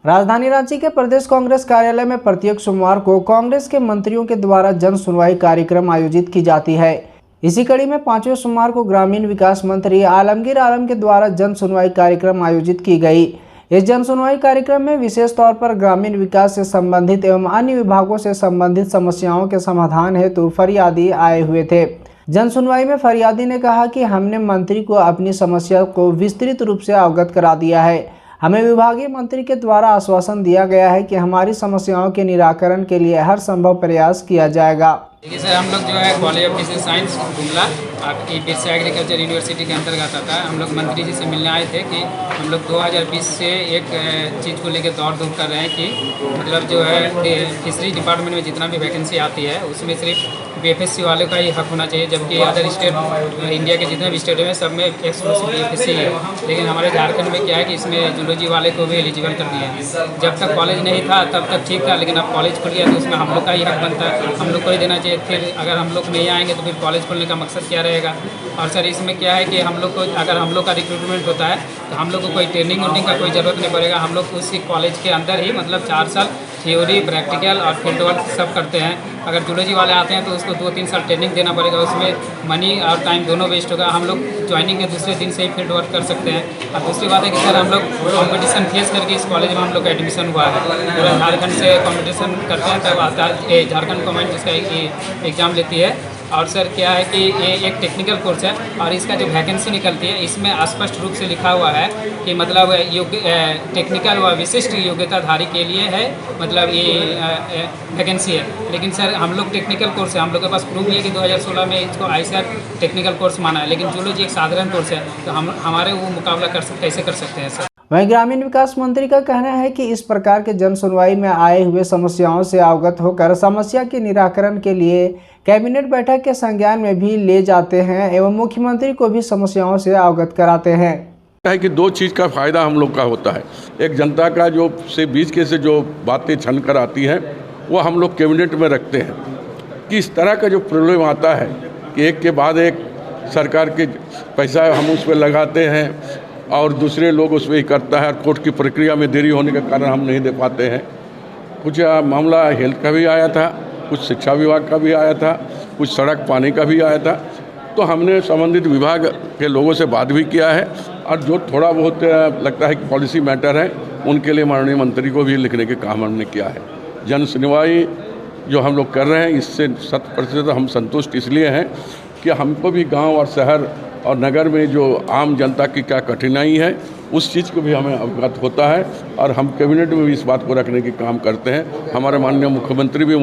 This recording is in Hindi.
राजधानी रांची के प्रदेश कांग्रेस कार्यालय में प्रत्येक सोमवार को कांग्रेस के मंत्रियों के द्वारा जन सुनवाई कार्यक्रम आयोजित की जाती है। इसी कड़ी में 5वें सोमवार को ग्रामीण विकास मंत्री आलमगीर आलम के द्वारा जन सुनवाई कार्यक्रम आयोजित की गई। इस जन सुनवाई कार्यक्रम में विशेष तौर पर ग्रामीण विकास से संबंधित एवं अन्य विभागों से संबंधित समस्याओं के समाधान हेतु फरियादी आए हुए थे। जन सुनवाई में फरियादी ने कहा कि हमने मंत्री को अपनी समस्या को विस्तृत रूप से अवगत करा दिया है। हमें विभागीय मंत्री के द्वारा आश्वासन दिया गया है कि हमारी समस्याओं के निराकरण के लिए हर संभव प्रयास किया जाएगा। देखिए सर, हम लोग जो है college of physics science Gumla आपकी बिरसा एग्रीकल्चर यूनिवर्सिटी के अंतर्गत आता है। हम लोग मंत्री जी से मिलने आए थे कि हम लोग 2020 से एक चीज़ को लेकर दौड़ धूप कर रहे हैं कि मतलब जो है फिशरी डिपार्टमेंट में जितना भी वैकेंसी आती है उसमें सिर्फ BFSC वाले का ही हक होना चाहिए, जबकि अदर स्टेट इंडिया के जितने भी स्टेट में सब में एक्सक्लूसिव BFSC है। लेकिन हमारे झारखंड में क्या है कि इसमें जूलॉजी वाले को भी एलिजिबल कर दिया है। जब तक कॉलेज नहीं था तब तक ठीक था, लेकिन अब कॉलेज खुल गया तो उसमें हम लोग का ही हक बनता है, हम लोग को ही देना चाहिए। फिर अगर हम लोग नहीं आएंगे तो फिर कॉलेज खोलने का मकसद क्या रहेगा। और सर इसमें क्या है कि हम लोग को अगर हम लोग का रिक्रूटमेंट होता है तो हम लोग को कोई ट्रेनिंग वोनिंग का कोई ज़रूरत नहीं पड़ेगा। हम लोग उसी कॉलेज के अंदर ही मतलब 4 साल थ्योरी, प्रैक्टिकल और फील्ड वर्क सब करते हैं। अगर जूलॉजी वाले आते हैं तो उसको 2-3 साल ट्रेनिंग देना पड़ेगा, उसमें मनी और टाइम दोनों वेस्ट होगा। हम लोग ज्वाइनिंग के दूसरे दिन से ही फील्ड वर्क कर सकते हैं। और दूसरी बात है कि सर हम लोग कॉम्पिटिशन फेस करके इस कॉलेज में हम लोग का एडमिशन हुआ है। पूरा झारखंड से कॉम्पिटिशन करते हैं, तब आता है झारखंड गवर्नमेंट जिसका एग्ज़ाम लेती है। और सर क्या है कि ये एक टेक्निकल कोर्स है और इसका जो वैकेंसी निकलती है इसमें स्पष्ट रूप से लिखा हुआ है कि मतलब टेक्निकल व विशिष्ट योग्यताधारी के लिए है, मतलब ये वैकेंसी है। लेकिन सर हम लोग टेक्निकल कोर्स है, हम लोग के पास प्रूफ है कि 2016 में इसको ICAR टेक्निकल कोर्स माना है, लेकिन जूलॉजी एक साधारण कोर्स है, तो हम हमारे वो मुकाबला कैसे कर सकते हैं सर। वहीं ग्रामीण विकास मंत्री का कहना है कि इस प्रकार के जन सुनवाई में आए हुए समस्याओं से अवगत होकर समस्या के निराकरण के लिए कैबिनेट बैठक के संज्ञान में भी ले जाते हैं एवं मुख्यमंत्री को भी समस्याओं से अवगत कराते हैं। है कि 2 चीज़ का फायदा हम लोग का होता है। एक जनता का जो से बीच के से जो बातें छन कर आती हैं वो हम लोग कैबिनेट में रखते हैं कि इस तरह का जो प्रॉब्लम आता है कि एक के बाद एक सरकार के पैसा हम उस पर लगाते हैं और दूसरे लोग उस पर ही करता है। कोर्ट की प्रक्रिया में देरी होने के कारण हम नहीं दे पाते हैं। कुछ मामला हेल्थ का भी आया था, कुछ शिक्षा विभाग का भी आया था, कुछ सड़क पानी का भी आया था। तो हमने संबंधित विभाग के लोगों से बात भी किया है और जो थोड़ा बहुत लगता है कि पॉलिसी मैटर है उनके लिए माननीय मंत्री को भी लिखने के काम हमने किया है। जन सुनवाई जो हम लोग कर रहे हैं इससे 100% हम संतुष्ट इसलिए हैं कि हमको भी गांव और शहर और नगर में जो आम जनता की क्या कठिनाई है उस चीज़ को भी हमें अवगत होता है और हम कैबिनेट में भी इस बात को रखने की काम करते हैं। हमारे माननीय मुख्यमंत्री भी